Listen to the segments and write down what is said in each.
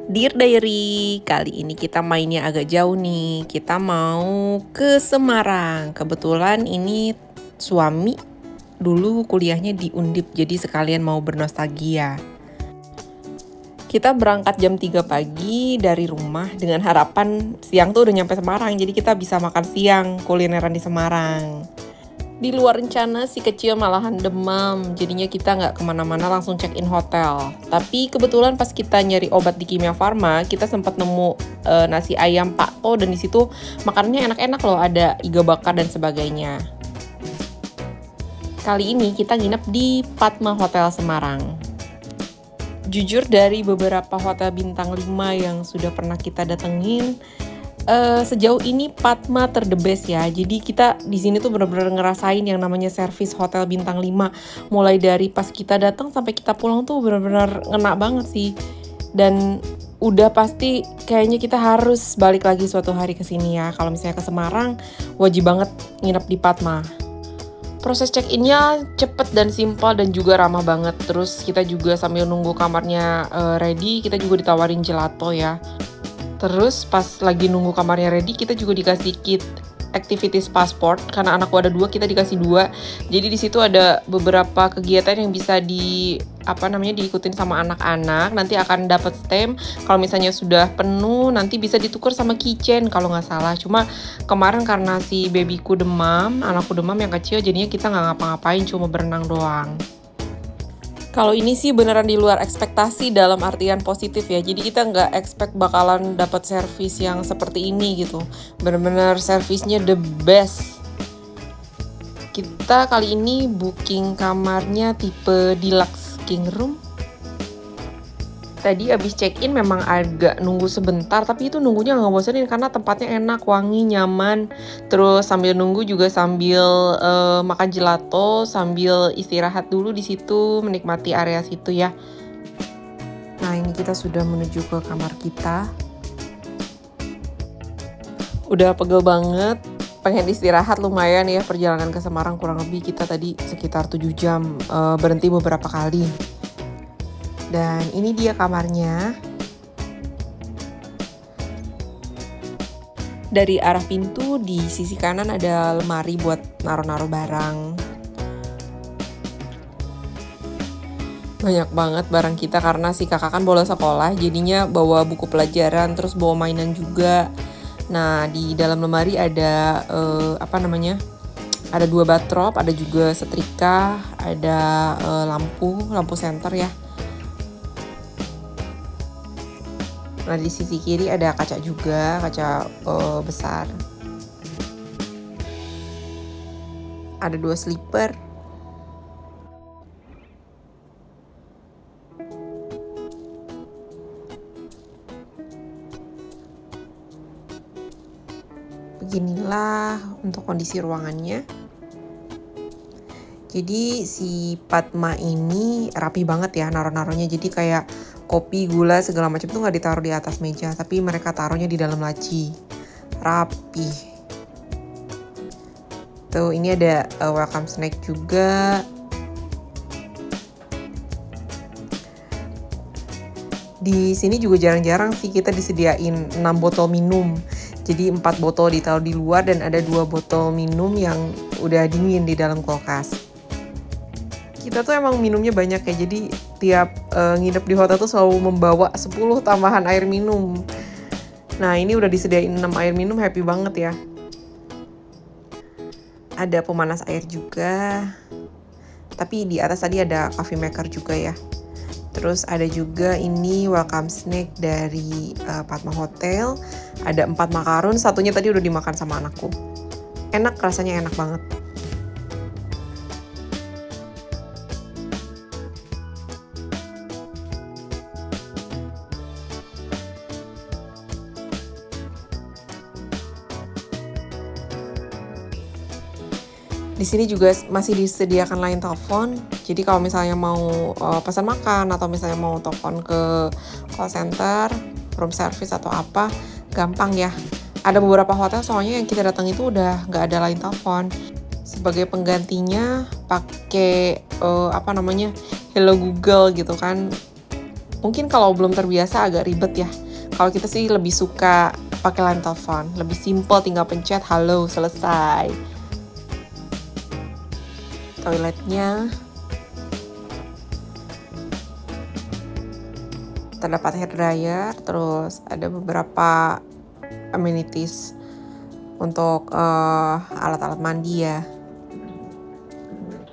Dear Diary, kali ini kita mainnya agak jauh nih. Kita mau ke Semarang. Kebetulan ini suami dulu kuliahnya di Undip, jadi sekalian mau bernostalgia. Kita berangkat jam 3 pagi dari rumah dengan harapan siang tuh udah nyampe Semarang. Jadi kita bisa makan siang kulineran di Semarang. Di luar rencana si kecil malahan demam, jadinya kita nggak kemana-mana, langsung check in hotel. Tapi kebetulan pas kita nyari obat di Kimia Farma, kita sempat nemu nasi ayam Pak To, dan di situ makanannya enak-enak loh, ada iga bakar dan sebagainya. Kali ini kita nginep di Padma Hotel Semarang. Jujur dari beberapa hotel bintang 5 yang sudah pernah kita datengin, sejauh ini Padma ter the best ya. Jadi kita di sini tuh benar-benar ngerasain yang namanya servis hotel bintang 5. Mulai dari pas kita datang sampai kita pulang tuh benar-benar ngena banget sih. Dan udah pasti kayaknya kita harus balik lagi suatu hari ke sini ya. Kalau misalnya ke Semarang, wajib banget nginep di Padma. Proses check-in-nya cepet dan simpel dan juga ramah banget. Terus kita juga sambil nunggu kamarnya ready, kita juga ditawarin gelato ya. Terus pas lagi nunggu kamarnya ready, kita juga dikasih kit activities passport. Karena anakku ada 2, kita dikasih 2. Jadi di situ ada beberapa kegiatan yang bisa diikutin sama anak-anak. Nanti akan dapat stamp. Kalau misalnya sudah penuh, nanti bisa ditukar sama keychain kalau nggak salah. Cuma kemarin karena si babyku demam, anakku demam yang kecil, jadinya kita nggak ngapa-ngapain, cuma berenang doang. Kalau ini sih beneran di luar ekspektasi dalam artian positif ya. Jadi kita nggak expect bakalan dapat servis yang seperti ini gitu. Bener-bener servisnya the best. Kita kali ini booking kamarnya tipe deluxe king room. Tadi abis check-in memang agak nunggu sebentar, tapi itu nunggunya nggak bosanin karena tempatnya enak, wangi, nyaman. Terus sambil nunggu juga sambil makan gelato, sambil istirahat dulu di situ, menikmati area situ ya. Nah, ini kita sudah menuju ke kamar kita. Udah pegel banget, pengen istirahat lumayan ya. Perjalanan ke Semarang kurang lebih kita tadi sekitar 7 jam, berhenti beberapa kali. Dan ini dia kamarnya. Dari arah pintu di sisi kanan ada lemari buat naruh-naruh barang. Banyak banget barang kita karena si kakak kan bolos sekolah, jadinya bawa buku pelajaran, terus bawa mainan juga. Nah, di dalam lemari ada ada 2 batrop, ada juga setrika, ada lampu senter ya. Nah, di sisi kiri ada kaca juga, kaca besar. Ada 2 slipper. Beginilah untuk kondisi ruangannya. Jadi si Padma ini rapi banget ya naruh-naruhnya. Jadi kayak kopi, gula, segala macam tuh nggak ditaruh di atas meja, tapi mereka taruhnya di dalam laci. Rapi. Tuh, ini ada welcome snack juga. Di sini juga jarang-jarang sih kita disediain 6 botol minum. Jadi 4 botol ditaruh di luar dan ada 2 botol minum yang udah dingin di dalam kulkas. Kita tuh emang minumnya banyak ya, jadi tiap nginep di hotel tuh selalu membawa 10 tambahan air minum. Nah, ini udah disediain 6 air minum, happy banget ya. Ada pemanas air juga. Tapi di atas tadi ada coffee maker juga ya. Terus ada juga ini welcome snack dari Padma Hotel. Ada 4 makaron, satunya tadi udah dimakan sama anakku. Enak, rasanya enak banget. Di sini juga masih disediakan line telepon. Jadi kalau misalnya mau pesan makan atau misalnya mau telepon ke call center, room service atau apa, gampang ya. Ada beberapa hotel soalnya yang kita datang itu udah nggak ada line telepon. Sebagai penggantinya pakai Hello Google gitu kan. Mungkin kalau belum terbiasa agak ribet ya. Kalau kita sih lebih suka pakai line telepon, lebih simple, tinggal pencet halo, selesai. Toiletnya terdapat hair dryer, terus ada beberapa amenities untuk alat-alat mandi ya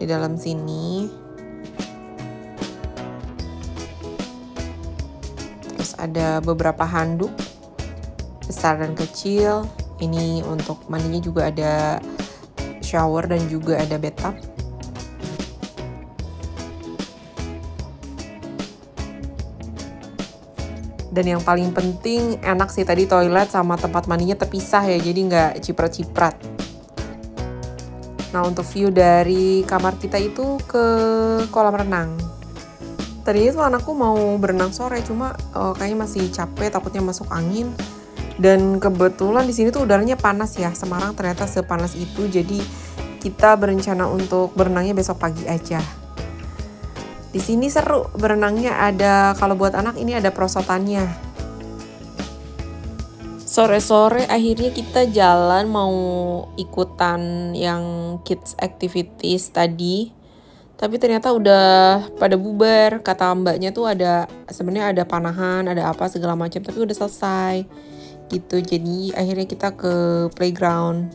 di dalam sini. Terus ada beberapa handuk besar dan kecil. Ini untuk mandinya juga ada shower dan juga ada bathtub. Dan yang paling penting enak sih tadi toilet sama tempat mandinya terpisah ya, jadi nggak ciprat-ciprat. Nah untuk view dari kamar kita itu ke kolam renang. Tadinya tuh anakku mau berenang sore, cuma kayaknya masih capek, takutnya masuk angin. Dan kebetulan di sini tuh udaranya panas ya, Semarang ternyata sepanas itu, jadi kita berencana untuk berenangnya besok pagi aja. Di sini seru berenangnya, ada kalau buat anak ini ada perosotannya. Sore-sore akhirnya kita jalan mau ikutan yang kids activities tadi. Tapi ternyata udah pada bubar, kata mbaknya tuh sebenarnya ada panahan, ada apa segala macam, tapi udah selesai gitu. Jadi akhirnya kita ke playground.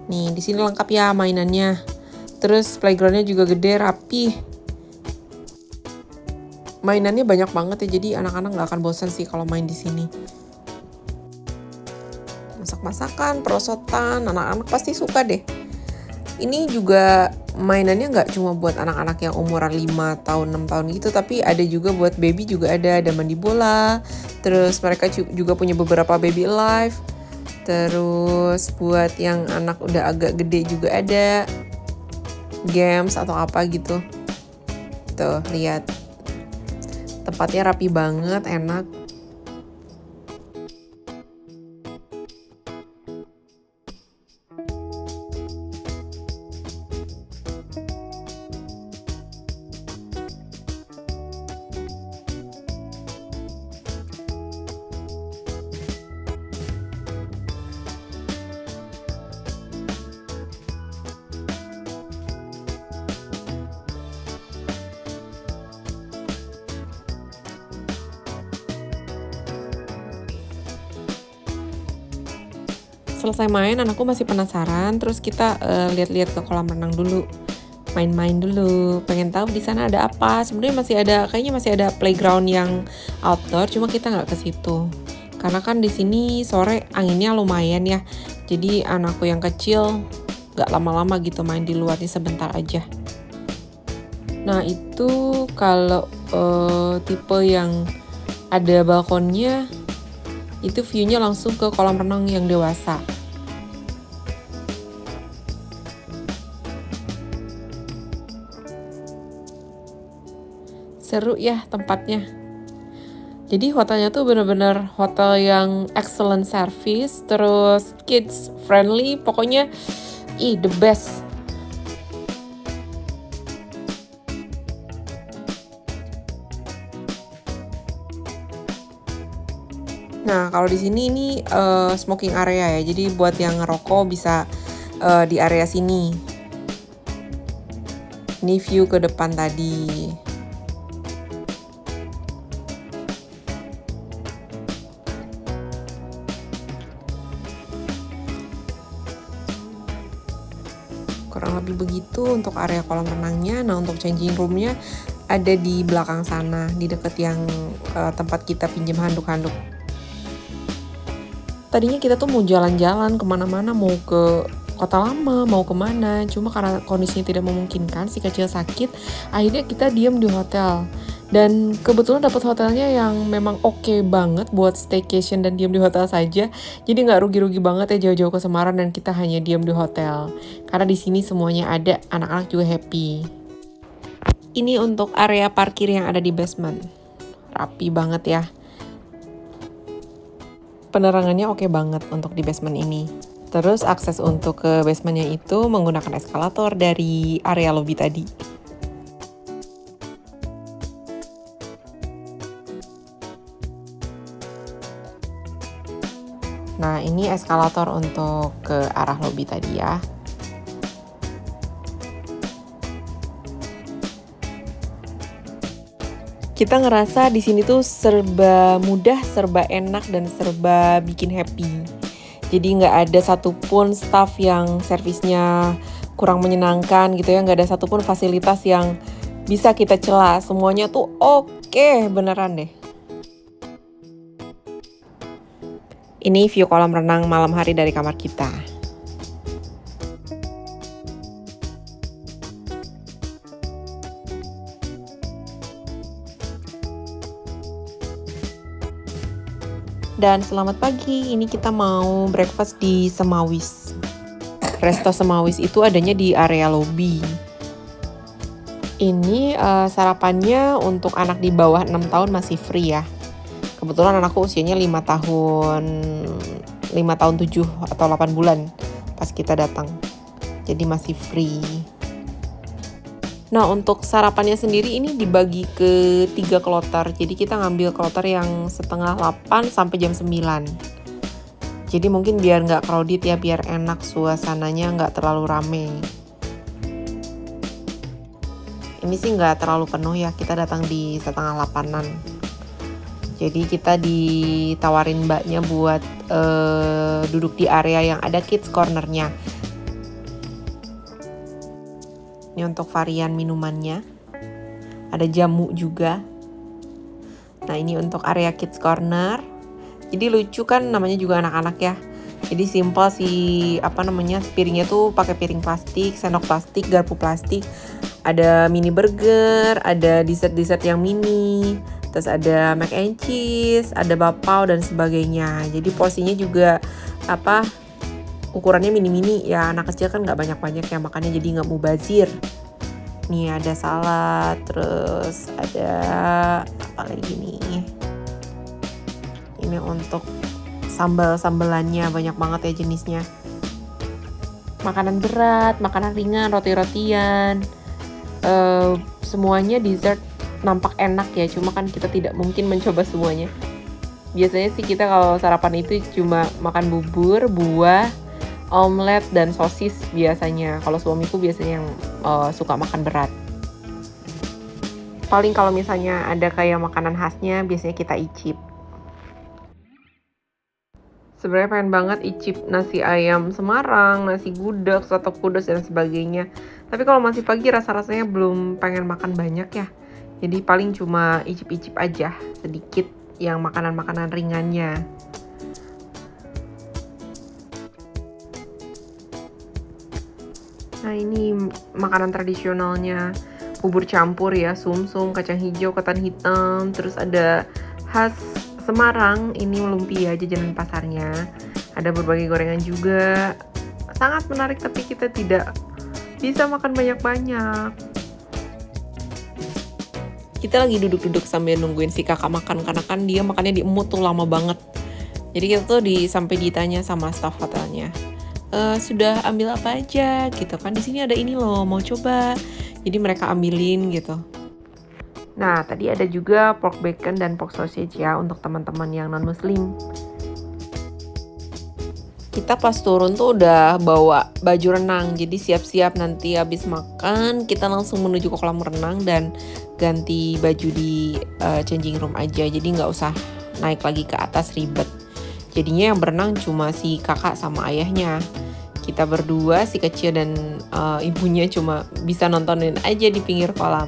Nih di sini lengkap ya mainannya. Terus playgroundnya juga gede, rapi. Mainannya banyak banget ya, jadi anak-anak nggak akan bosan sih kalau main di sini. Masak-masakan, perosotan, anak-anak pasti suka deh. Ini juga mainannya nggak cuma buat anak-anak yang umuran 5 tahun, 6 tahun gitu, tapi ada juga buat baby juga ada mandi bola. Terus mereka juga punya beberapa baby alive. Terus buat yang anak udah agak gede juga ada games atau apa gitu. Tuh, lihat. Tempatnya rapi banget, enak. Selesai main, anakku masih penasaran, terus kita lihat-lihat ke kolam renang dulu, main-main dulu, pengen tahu di sana ada apa. Sebenarnya kayaknya masih ada playground yang outdoor, cuma kita nggak ke situ karena kan di sini sore anginnya lumayan ya, jadi anakku yang kecil nggak lama-lama gitu main di luar, sebentar aja. Nah itu kalau tipe yang ada balkonnya, itu view-nya langsung ke kolam renang yang dewasa. Seru ya tempatnya. Jadi hotelnya tuh bener-bener hotel yang excellent service, terus kids friendly, pokoknya the best. Nah, kalau di sini ini smoking area ya. Jadi buat yang ngerokok bisa di area sini. Ini view ke depan tadi. Kurang lebih begitu untuk area kolam renangnya. Nah, untuk changing roomnya ada di belakang sana, di deket yang tempat kita pinjam handuk-handuk. Tadinya kita tuh mau jalan-jalan kemana-mana, mau ke Kota Lama, mau kemana. Cuma karena kondisinya tidak memungkinkan, si kecil sakit, akhirnya kita diam di hotel. Dan kebetulan dapat hotelnya yang memang oke banget buat staycation dan diam di hotel saja. Jadi nggak rugi-rugi banget ya jauh-jauh ke Semarang dan kita hanya diam di hotel. Karena di sini semuanya ada, anak-anak juga happy. Ini untuk area parkir yang ada di basement. Rapi banget ya. Penerangannya oke banget untuk di basement ini. Terus akses untuk ke basementnya itu menggunakan eskalator dari area lobby tadi. Nah, ini eskalator untuk ke arah lobi tadi ya. Kita ngerasa di sini tuh serba mudah, serba enak, dan serba bikin happy. Jadi nggak ada satupun staff yang servisnya kurang menyenangkan gitu ya. Nggak ada satupun fasilitas yang bisa kita cela. Semuanya tuh oke, beneran deh. Ini view kolam renang malam hari dari kamar kita. Dan selamat pagi, ini kita mau breakfast di Semawis. Resto Semawis itu adanya di area lobi. Ini sarapannya untuk anak di bawah 6 tahun masih free ya. Kebetulan anakku usianya 5 tahun 7 atau 8 bulan pas kita datang. Jadi masih free. Nah, untuk sarapannya sendiri ini dibagi ke 3 kloter. Jadi kita ngambil kloter yang setengah 8 sampai jam 9. Jadi mungkin biar nggak crowded ya, biar enak suasananya, nggak terlalu rame. Ini sih nggak terlalu penuh ya, kita datang di setengah 8-an. Jadi kita ditawarin mbaknya buat duduk di area yang ada kids corner-nya. Ini untuk varian minumannya. Ada jamu juga. Nah, ini untuk area kids corner. Jadi lucu kan, namanya juga anak-anak ya. Jadi simple sih, piringnya tuh pakai piring plastik, sendok plastik, garpu plastik. Ada mini burger, ada dessert-dessert yang mini. Terus ada mac and cheese, ada bapau dan sebagainya. Jadi porsinya juga ukurannya mini-mini ya, anak kecil kan nggak banyak-banyak ya, makanya jadi nggak mubazir. Nih ada salad, terus ada apa lagi nih? Ini untuk sambal-sambelannya banyak banget ya jenisnya. Makanan berat, makanan ringan, roti-rotian, semuanya dessert nampak enak ya. Cuma kan kita tidak mungkin mencoba semuanya. Biasanya sih kita kalau sarapan itu cuma makan bubur, buah, omelet, dan sosis biasanya. Kalau suamiku biasanya yang suka makan berat. Paling kalau misalnya ada kayak makanan khasnya, biasanya kita icip. Sebenarnya pengen banget icip nasi ayam Semarang, nasi gudeg, soto kudus, dan sebagainya. Tapi kalau masih pagi rasa-rasanya belum pengen makan banyak ya. Jadi paling cuma icip-icip aja, sedikit yang makanan-makanan ringannya. Nah, ini makanan tradisionalnya, bubur campur ya, sumsum, kacang hijau, ketan hitam, terus ada khas Semarang, ini lumpia, jajanan pasarnya. Ada berbagai gorengan juga. Sangat menarik, tapi kita tidak bisa makan banyak-banyak. Kita lagi duduk-duduk sambil nungguin si kakak makan, karena kan dia makannya diemut tuh lama banget. Jadi kita tuh sampai ditanya sama staf hotelnya, sudah ambil apa aja gitu kan, di sini ada ini loh, mau coba. Jadi mereka ambilin gitu. Nah, tadi ada juga pork bacon dan pork sausage ya untuk teman-teman yang non muslim. Kita pas turun tuh udah bawa baju renang, jadi siap-siap nanti habis makan kita langsung menuju ke kolam renang dan ganti baju di changing room aja. Jadi nggak usah naik lagi ke atas, ribet. Jadinya yang berenang cuma si kakak sama ayahnya. Kita berdua, si kecil dan ibunya cuma bisa nontonin aja di pinggir kolam.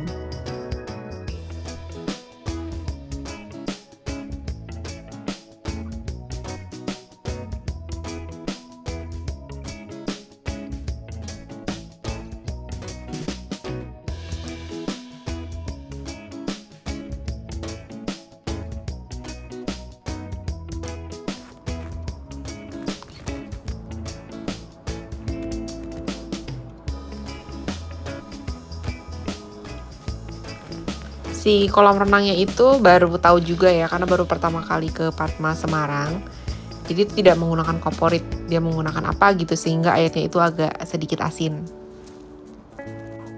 Si kolam renangnya itu baru tahu juga ya, karena baru pertama kali ke Padma Semarang. Jadi tidak menggunakan kaporit, dia menggunakan apa gitu sehingga airnya itu agak sedikit asin.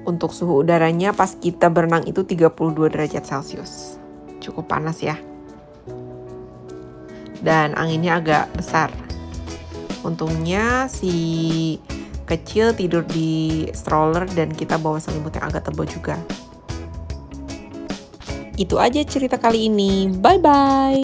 Untuk suhu udaranya pas kita berenang itu 32 derajat Celcius. Cukup panas ya. Dan anginnya agak besar. Untungnya si kecil tidur di stroller dan kita bawa selimut yang agak tebal juga. Itu aja cerita kali ini. Bye-bye!